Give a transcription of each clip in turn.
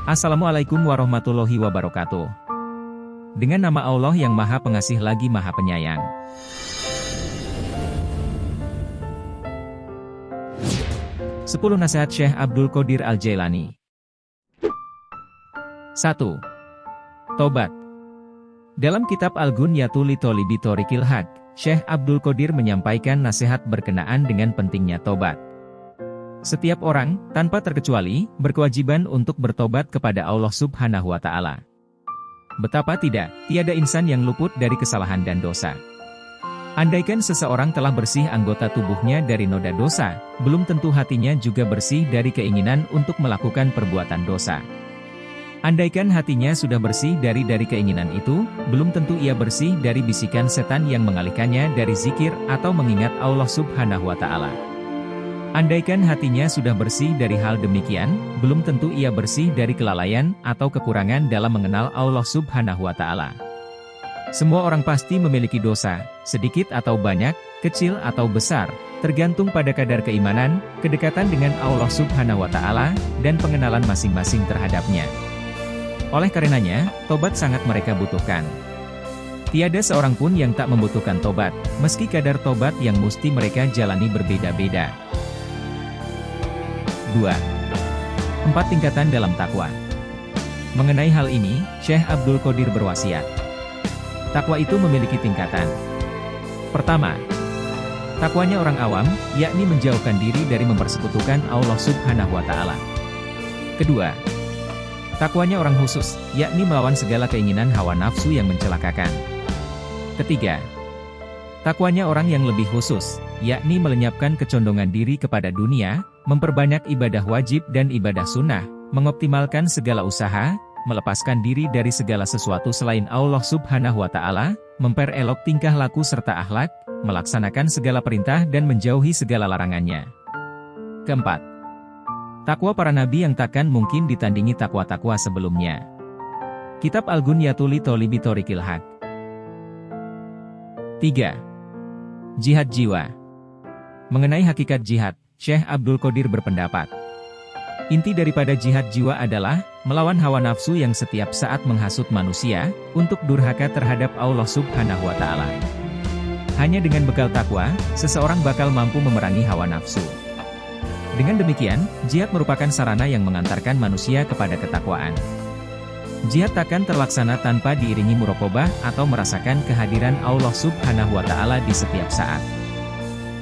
Assalamualaikum warahmatullahi wabarakatuh. Dengan nama Allah yang Maha Pengasih lagi Maha Penyayang. Sepuluh Nasihat Syekh Abdul Qadir Al-Jailani. 1. Tobat. Dalam kitab Al-Ghunyatu li Tholibi Thoriqil Haq, Syekh Abdul Qadir menyampaikan nasihat berkenaan dengan pentingnya tobat. Setiap orang, tanpa terkecuali, berkewajiban untuk bertobat kepada Allah Subhanahu wa Ta'ala. Betapa tidak, tiada insan yang luput dari kesalahan dan dosa. Andaikan seseorang telah bersih anggota tubuhnya dari noda dosa, belum tentu hatinya juga bersih dari keinginan untuk melakukan perbuatan dosa. Andaikan hatinya sudah bersih dari keinginan itu, belum tentu ia bersih dari bisikan setan yang mengalihkannya dari zikir atau mengingat Allah Subhanahu wa Ta'ala. Andaikan hatinya sudah bersih dari hal demikian, belum tentu ia bersih dari kelalaian atau kekurangan dalam mengenal Allah Subhanahu wa Ta'ala. Semua orang pasti memiliki dosa, sedikit atau banyak, kecil atau besar, tergantung pada kadar keimanan, kedekatan dengan Allah Subhanahu wa Ta'ala, dan pengenalan masing-masing terhadapnya. Oleh karenanya, tobat sangat mereka butuhkan. Tiada seorang pun yang tak membutuhkan tobat, meski kadar tobat yang mesti mereka jalani berbeda-beda. 2. 4 tingkatan dalam takwa. Mengenai hal ini, Syekh Abdul Qadir berwasiat. Takwa itu memiliki tingkatan. Pertama, takwanya orang awam, yakni menjauhkan diri dari mempersekutukan Allah Subhanahu wa Ta'ala. Kedua, takwanya orang khusus, yakni melawan segala keinginan hawa nafsu yang mencelakakan. Ketiga, takwanya orang yang lebih khusus, yakni melenyapkan kecondongan diri kepada dunia, memperbanyak ibadah wajib dan ibadah sunnah, mengoptimalkan segala usaha, melepaskan diri dari segala sesuatu selain Allah Subhanahu wa Ta'ala, memperelok tingkah laku serta akhlak, melaksanakan segala perintah dan menjauhi segala larangannya. Keempat, takwa para nabi yang takkan mungkin ditandingi takwa-takwa sebelumnya. Kitab Al-Ghunyatu li Tholibi Thoriqil Haq. 3. Jihad jiwa. Mengenai hakikat jihad, Syekh Abdul Qadir berpendapat, inti daripada jihad jiwa adalah melawan hawa nafsu yang setiap saat menghasut manusia untuk durhaka terhadap Allah Subhanahu wa Ta'ala. Hanya dengan bekal takwa, seseorang bakal mampu memerangi hawa nafsu. Dengan demikian, jihad merupakan sarana yang mengantarkan manusia kepada ketakwaan. Jihad takkan terlaksana tanpa diiringi muraqabah atau merasakan kehadiran Allah Subhanahu wa Ta'ala di setiap saat.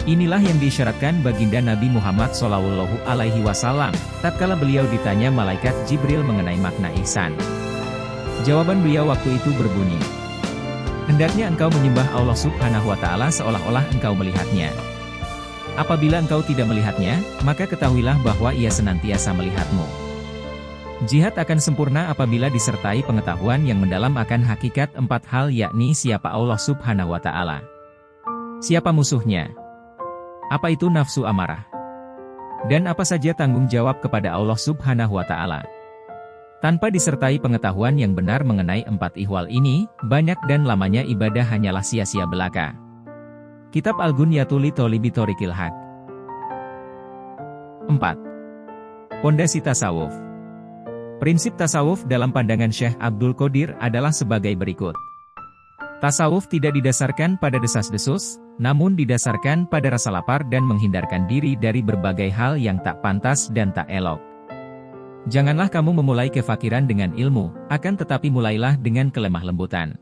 Inilah yang diisyaratkan baginda Nabi Muhammad SAW, tatkala beliau ditanya malaikat Jibril mengenai makna ihsan. Jawaban beliau waktu itu berbunyi, hendaknya engkau menyembah Allah Subhanahu wa Ta'ala seolah-olah engkau melihatnya. Apabila engkau tidak melihatnya, maka ketahuilah bahwa ia senantiasa melihatmu. Jihad akan sempurna apabila disertai pengetahuan yang mendalam akan hakikat 4 hal, yakni siapa Allah Subhanahu wa Ta'ala, siapa musuhnya, apa itu nafsu amarah, dan apa saja tanggung jawab kepada Allah Subhanahu wa Ta'ala. Tanpa disertai pengetahuan yang benar mengenai 4 ihwal ini, banyak dan lamanya ibadah hanyalah sia-sia belaka. Kitab Al-Ghunyatu li Tholibi Thoriqil Haq. 4. Pondasi tasawuf. Prinsip tasawuf dalam pandangan Syekh Abdul Qadir adalah sebagai berikut. Tasawuf tidak didasarkan pada desas-desus, namun didasarkan pada rasa lapar dan menghindarkan diri dari berbagai hal yang tak pantas dan tak elok. Janganlah kamu memulai kefakiran dengan ilmu, akan tetapi mulailah dengan kelemah lembutan.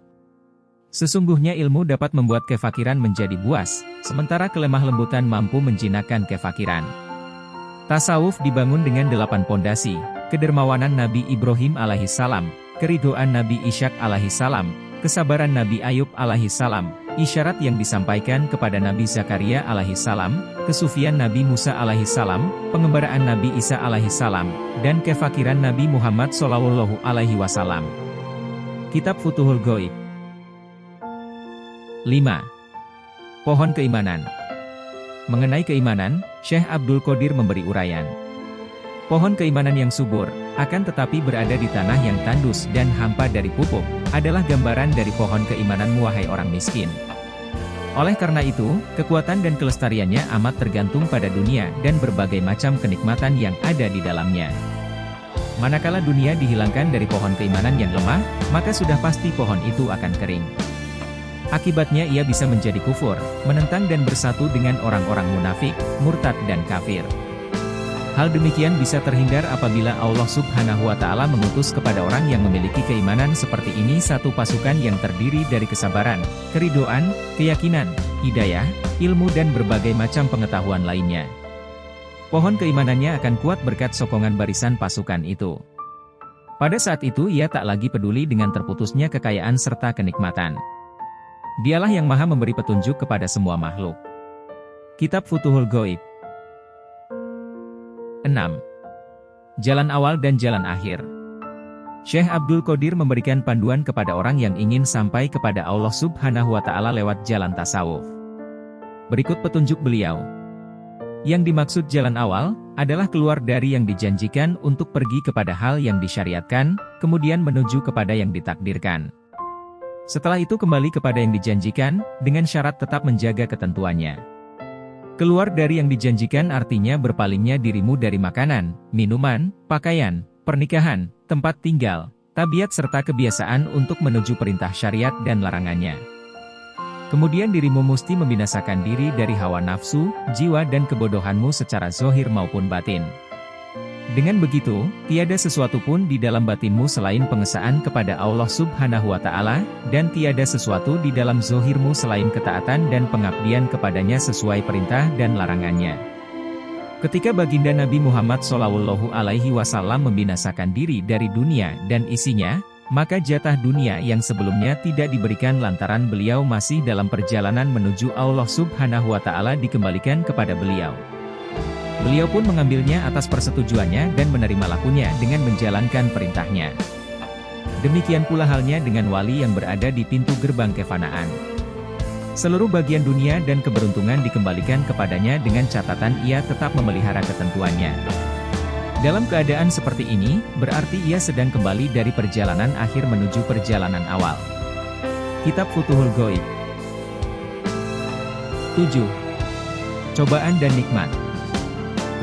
Sesungguhnya ilmu dapat membuat kefakiran menjadi buas, sementara kelemah lembutan mampu menjinakkan kefakiran. Tasawuf dibangun dengan 8 pondasi: kedermawanan Nabi Ibrahim alaihissalam, keridhaan Nabi Ishak alaihissalam, kesabaran Nabi Ayub alaihissalam, isyarat yang disampaikan kepada Nabi Zakaria alaihissalam, kesufian Nabi Musa alaihissalam, pengembaraan Nabi Isa alaihissalam, dan kefakiran Nabi Muhammad SAW. Kitab Futuhul Ghaib. 5. Pohon keimanan. Mengenai keimanan, Syekh Abdul Qadir memberi uraian. Pohon keimanan yang subur, akan tetapi berada di tanah yang tandus dan hampa dari pupuk, adalah gambaran dari pohon keimananmu wahai orang miskin. Oleh karena itu, kekuatan dan kelestariannya amat tergantung pada dunia dan berbagai macam kenikmatan yang ada di dalamnya. Manakala dunia dihilangkan dari pohon keimanan yang lemah, maka sudah pasti pohon itu akan kering. Akibatnya ia bisa menjadi kufur, menentang dan bersatu dengan orang-orang munafik, murtad dan kafir. Hal demikian bisa terhindar apabila Allah Subhanahu wa Ta'ala mengutus kepada orang yang memiliki keimanan seperti ini satu pasukan yang terdiri dari kesabaran, keridhaan, keyakinan, hidayah, ilmu dan berbagai macam pengetahuan lainnya. Pohon keimanannya akan kuat berkat sokongan barisan pasukan itu. Pada saat itu ia tak lagi peduli dengan terputusnya kekayaan serta kenikmatan. Dialah yang maha memberi petunjuk kepada semua makhluk. Kitab Futuhul Ghaib 6. Jalan awal dan jalan akhir. Syekh Abdul Qadir memberikan panduan kepada orang yang ingin sampai kepada Allah Subhanahu wa Ta'ala lewat jalan tasawuf. Berikut petunjuk beliau. Yang dimaksud jalan awal, adalah keluar dari yang dijanjikan untuk pergi kepada hal yang disyariatkan, kemudian menuju kepada yang ditakdirkan. Setelah itu kembali kepada yang dijanjikan, dengan syarat tetap menjaga ketentuannya. Keluar dari yang dijanjikan artinya berpalingnya dirimu dari makanan, minuman, pakaian, pernikahan, tempat tinggal, tabiat serta kebiasaan untuk menuju perintah syariat dan larangannya. Kemudian dirimu mesti membinasakan diri dari hawa nafsu, jiwa dan kebodohanmu secara zahir maupun batin. Dengan begitu, tiada sesuatu pun di dalam batinmu selain pengesaan kepada Allah Subhanahu wa Ta'ala, dan tiada sesuatu di dalam zahirmu selain ketaatan dan pengabdian kepadanya sesuai perintah dan larangannya. Ketika baginda Nabi Muhammad SAW membinasakan diri dari dunia dan isinya, maka jatah dunia yang sebelumnya tidak diberikan lantaran beliau masih dalam perjalanan menuju Allah Subhanahu wa Ta'ala dikembalikan kepada beliau. Beliau pun mengambilnya atas persetujuannya dan menerima lakunya dengan menjalankan perintahnya. Demikian pula halnya dengan wali yang berada di pintu gerbang kefanaan. Seluruh bagian dunia dan keberuntungan dikembalikan kepadanya dengan catatan ia tetap memelihara ketentuannya. Dalam keadaan seperti ini, berarti ia sedang kembali dari perjalanan akhir menuju perjalanan awal. Kitab Futuhul Ghaib 7. Cobaan dan nikmat.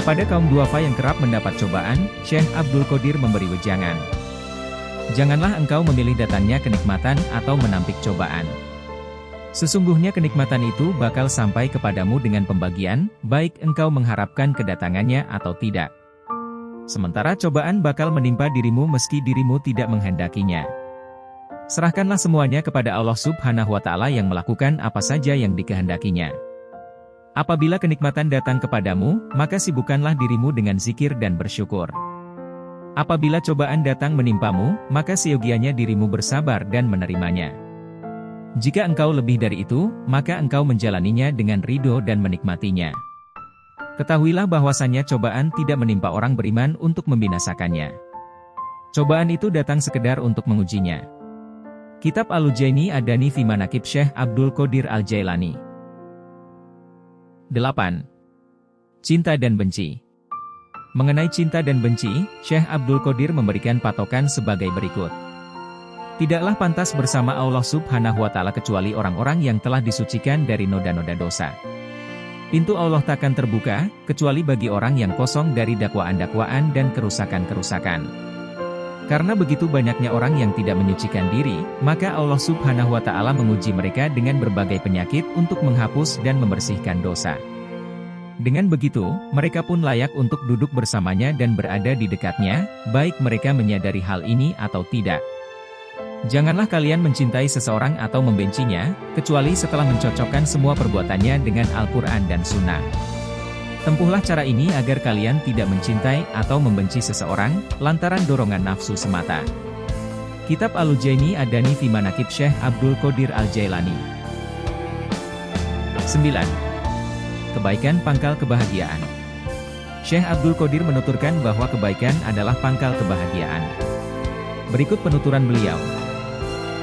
Kepada kaum duafa yang kerap mendapat cobaan, Syekh Abdul Qadir memberi wejangan. Janganlah engkau memilih datangnya kenikmatan atau menampik cobaan. Sesungguhnya kenikmatan itu bakal sampai kepadamu dengan pembagian, baik engkau mengharapkan kedatangannya atau tidak. Sementara cobaan bakal menimpa dirimu meski dirimu tidak menghendakinya. Serahkanlah semuanya kepada Allah Subhanahu wa Ta'ala yang melakukan apa saja yang dikehendakinya. Apabila kenikmatan datang kepadamu, maka sibukkanlah dirimu dengan zikir dan bersyukur. Apabila cobaan datang menimpamu, maka seyogianya dirimu bersabar dan menerimanya. Jika engkau lebih dari itu, maka engkau menjalaninya dengan ridho dan menikmatinya. Ketahuilah bahwasannya cobaan tidak menimpa orang beriman untuk membinasakannya. Cobaan itu datang sekedar untuk mengujinya. Kitab Al-Ujaini Ad-Dani fi Manaqib Syekh Abdul Qadir Al-Jailani 8. Cinta dan benci. Mengenai cinta dan benci, Syekh Abdul Qadir memberikan patokan sebagai berikut. Tidaklah pantas bersama Allah Subhanahu wa Ta'ala kecuali orang-orang yang telah disucikan dari noda-noda dosa. Pintu Allah takkan terbuka, kecuali bagi orang yang kosong dari dakwaan-dakwaan dan kerusakan-kerusakan. Karena begitu banyaknya orang yang tidak menyucikan diri, maka Allah Subhanahu wa Ta'ala menguji mereka dengan berbagai penyakit untuk menghapus dan membersihkan dosa. Dengan begitu, mereka pun layak untuk duduk bersamanya dan berada di dekatnya, baik mereka menyadari hal ini atau tidak. Janganlah kalian mencintai seseorang atau membencinya, kecuali setelah mencocokkan semua perbuatannya dengan Al-Quran dan Sunnah. Tempuhlah cara ini agar kalian tidak mencintai atau membenci seseorang, lantaran dorongan nafsu semata. Kitab Al-Ujaini Ad-Dani fi Manaqib Syekh Abdul Qadir Al-Jailani 9. Kebaikan pangkal kebahagiaan. Syekh Abdul Qadir menuturkan bahwa kebaikan adalah pangkal kebahagiaan. Berikut penuturan beliau.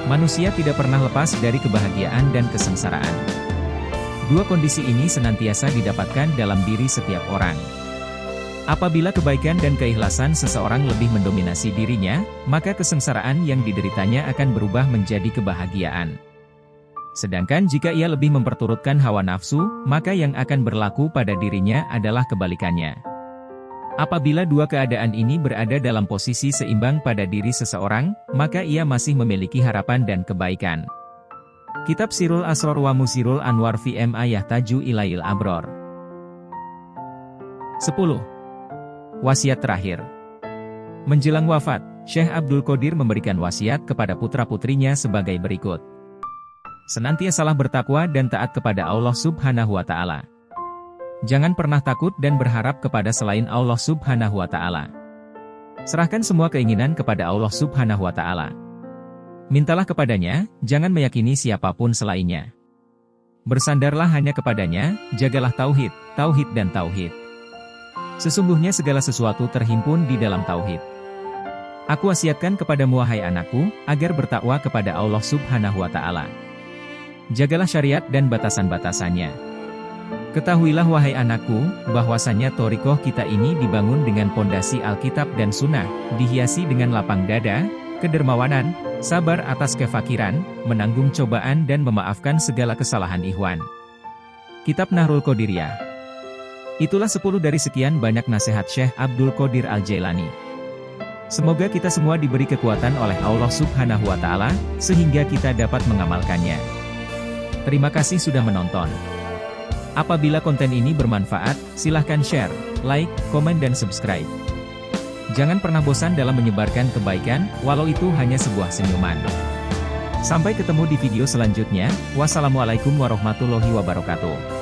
Manusia tidak pernah lepas dari kebahagiaan dan kesengsaraan. Dua kondisi ini senantiasa didapatkan dalam diri setiap orang. Apabila kebaikan dan keikhlasan seseorang lebih mendominasi dirinya, maka kesengsaraan yang dideritanya akan berubah menjadi kebahagiaan. Sedangkan jika ia lebih memperturutkan hawa nafsu, maka yang akan berlaku pada dirinya adalah kebalikannya. Apabila dua keadaan ini berada dalam posisi seimbang pada diri seseorang, maka ia masih memiliki harapan dan kebaikan. Kitab Sirul Asror wa Musirul Anwar VM Ayah Taju Ilail Abror. 10. Wasiat terakhir. Menjelang wafat, Syekh Abdul Qodir memberikan wasiat kepada putra-putrinya sebagai berikut. Senantiasalah bertakwa dan taat kepada Allah Subhanahu wa Ta'ala. Jangan pernah takut dan berharap kepada selain Allah Subhanahu wa Ta'ala. Serahkan semua keinginan kepada Allah Subhanahu wa Ta'ala. Mintalah kepadanya, jangan meyakini siapapun selainnya. Bersandarlah hanya kepadanya, jagalah tauhid, tauhid dan tauhid. Sesungguhnya segala sesuatu terhimpun di dalam tauhid. Aku wasiatkan kepadamu wahai anakku, agar bertakwa kepada Allah Subhanahu wa Ta'ala. Jagalah syariat dan batasan-batasannya. Ketahuilah wahai anakku, bahwasannya thoriqoh kita ini dibangun dengan pondasi Alkitab dan Sunnah, dihiasi dengan lapang dada, kedermawanan, sabar atas kefakiran, menanggung cobaan dan memaafkan segala kesalahan ikhwan. Kitab Nahrul Qodiriyah. Itulah 10 dari sekian banyak nasihat Syekh Abdul Qodir Al-Jailani. Semoga kita semua diberi kekuatan oleh Allah Subhanahu wa Ta'ala, sehingga kita dapat mengamalkannya. Terima kasih sudah menonton. Apabila konten ini bermanfaat, silahkan share, like, komen dan subscribe. Jangan pernah bosan dalam menyebarkan kebaikan, walau itu hanya sebuah senyuman. Sampai ketemu di video selanjutnya, wassalamualaikum warahmatullahi wabarakatuh.